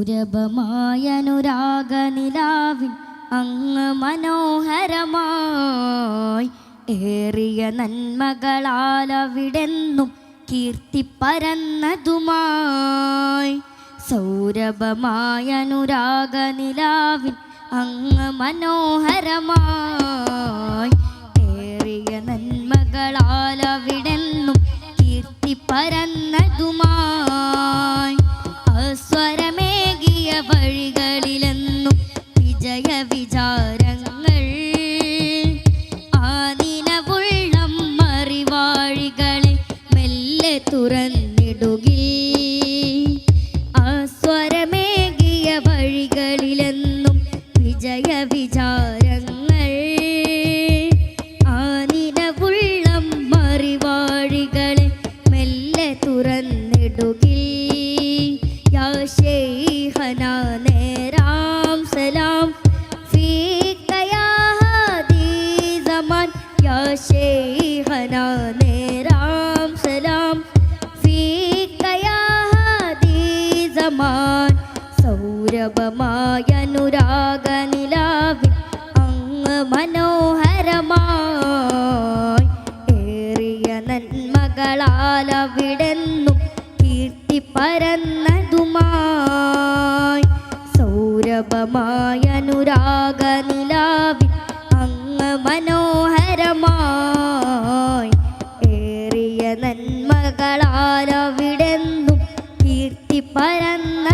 സൗരഭമായനുരാഗനിലാവിൻ അങ്ങ് മനോഹരമായി ഏറിയ നന്മകളാൽ അവിടെന്നും കീർത്തി പരന്നതുമായി സൗരഭമായനുരാഗനിലാവിൻ അങ്ങ് മനോഹരമായി ഏറിയ നന്മകളാൽ അവിടെന്നും കീർത്തി പരന്നതുമായി അസ്വരമേകിയ വഴികളിലെന്നും വിജയ വിചാരങ്ങൾ ആനിനവുള്ളം മറിവാഴികളെ മെല്ലെ തുറന്നിടുകി അസ്വരമേകിയ വഴികളിലെന്നും വിജയ വിചാരങ്ങൾ ആനിനവുള്ളം മറിവാഴികളെ മെല്ലെ തുറന്നിടുകി या शेखना नेराम सलाम फीका या हादी ज़मान या शेखना नेराम सलाम फीका या हादी ज़मान സൗരഭമായനുരാഗനിലാവിൻ അങ്ങ് മനോഹരമായി ഏറിയ നന്മകളാൽ അവിടെന്നും കീർത്തി പരന്നതുമായി സൗരഭമായനുരാഗനിലാവിൻ അങ്ങ് മനോഹരമായി ഏറിയ നന്മകളാൽ അവിടെന്നും കീർത്തി പരന്നതുമായി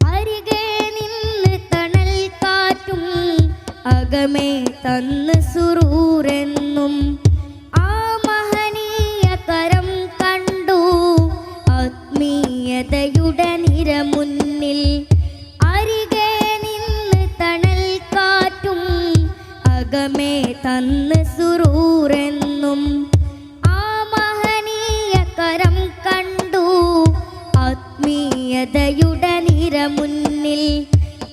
അരികെ നിന്ന് തണൽ കാറ്റും അകമേ തന്ന് സുറൂരെന്നും ആ മഹനീയ കരം കണ്ടു ആത്മീയതയുടെ നിര മുന്നിൽ അരികെ നിന്ന് തണൽ കാറ്റും അകമേ തന്ന് സുറൂരെന്നും ആ മഹനീയ കരം കണ്ടു ആത്മീയതയുടെ നിര മുന്നിൽ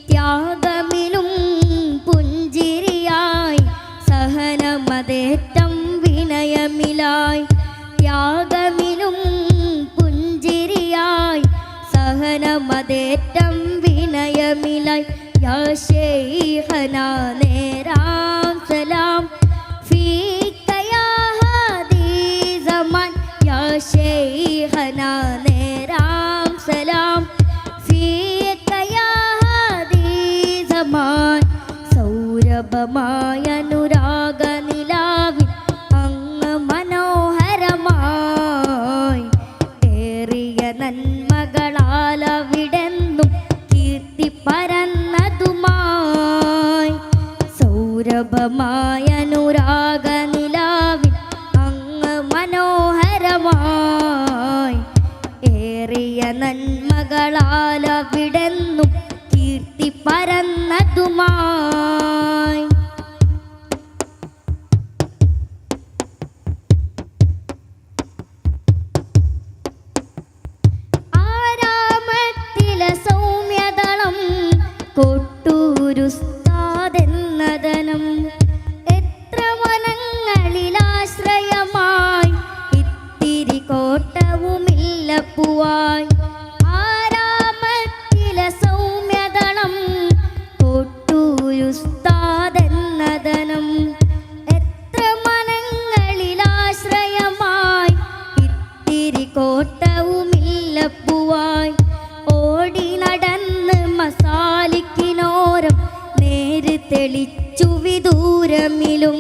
ത്യാഗമിലും പുഞ്ചിരിയായി സഹനമതേറ്റം വിനയമിലായി ത്യാഗമിലും പുഞ്ചിരിയായി സഹനമതേറ്റം വിനയമിലായി യാ ശൈഖനാ നേരാം സലാം ഫീക യാ ഹാദി സമാൻ യാ ശൈഖനാ നേരാം സലാം ഫീക യാ ഹാദി സമാൻ സൗരഭമായനുരാഗനിലാവിൻ അങ്ങ് മനോഹരമായി ഏറിയ നന്മകളാൽ അവിടെന്നും കീർത്തി പരന്നതുമായി സൗരഭമായനുരാഗനിലാവിൻ അങ്ങ് മനോഹരമായി ഏറിയ നന്മകളാൽ അവിടെന്നും കീർത്തി പരന്നതുമായി ആരാമത്തിലെ സൗമ്യദളം കൊട്ടൂരുസ്താദെന്നതനം എത്ര വനങ്ങളിലാശ്രയമായി ഇത്തിരി കോട്ടവുമില്ല പൂവായി ആരാമത്തിലെ സൗമ്യദളം കൊട്ടൂരുസ്താദെന്നതനം എത്ര മനങ്ങളിലാശ്രയമായി ഇത്തിരി കോട്ടവുമില്ല പൂവായി ഓടി നടന്ന് മസാലിക്കിനോരം നേര് തെളിച്ചു വിദൂരമിലും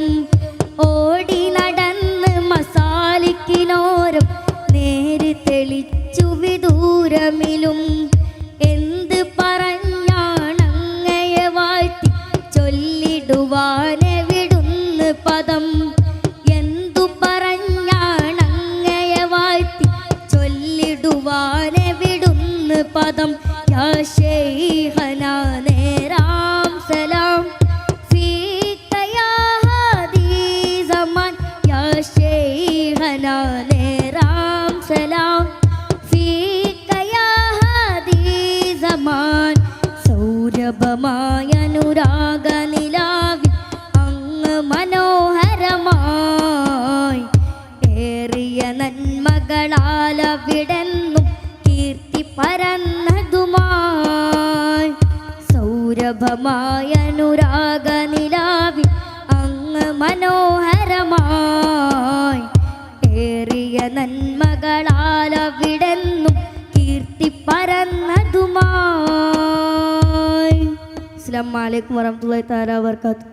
ഓടി നടന്ന് മസാലിക്കിനോരം നേര് തെളിച്ചു വിദൂരമിലും എന്ത് പറഞ്ഞാണങ്ങയെ വാഴ്ത്തി ചൊല്ലിടുവാനെ വിടുന്ന് പദം എന്തു പറഞ്ഞാണങ്ങയെ വാഴ്ത്തി ചൊല്ലിടുവാനെ വിടുന്ന് പദം യാ ശൈഖനാ നേരാം സലാം ഫീക യാ ഹാദി സമാൻ യാ ശൈഖനാ നേരാം സലാം ഫീക യാ ഹാദി സമാൻ സൗരഭമായനുരാഗനിലാവിൻ അങ്ങ് മനോ മംഗളാലവിടെന്നും കീർത്തി പരന്നതുമായി സൗരഭമായ അനുരാഗനിലാവിൽ അങ്ങ് മനോഹരമായി ഏറിയ നന്മകളാലവിടെന്നും കീർത്തി പരന്നതുമായി. അസ്സലാമു അലൈക്കും വറഹ്മത്തുള്ളാഹി തആല വബറകാതുഹു.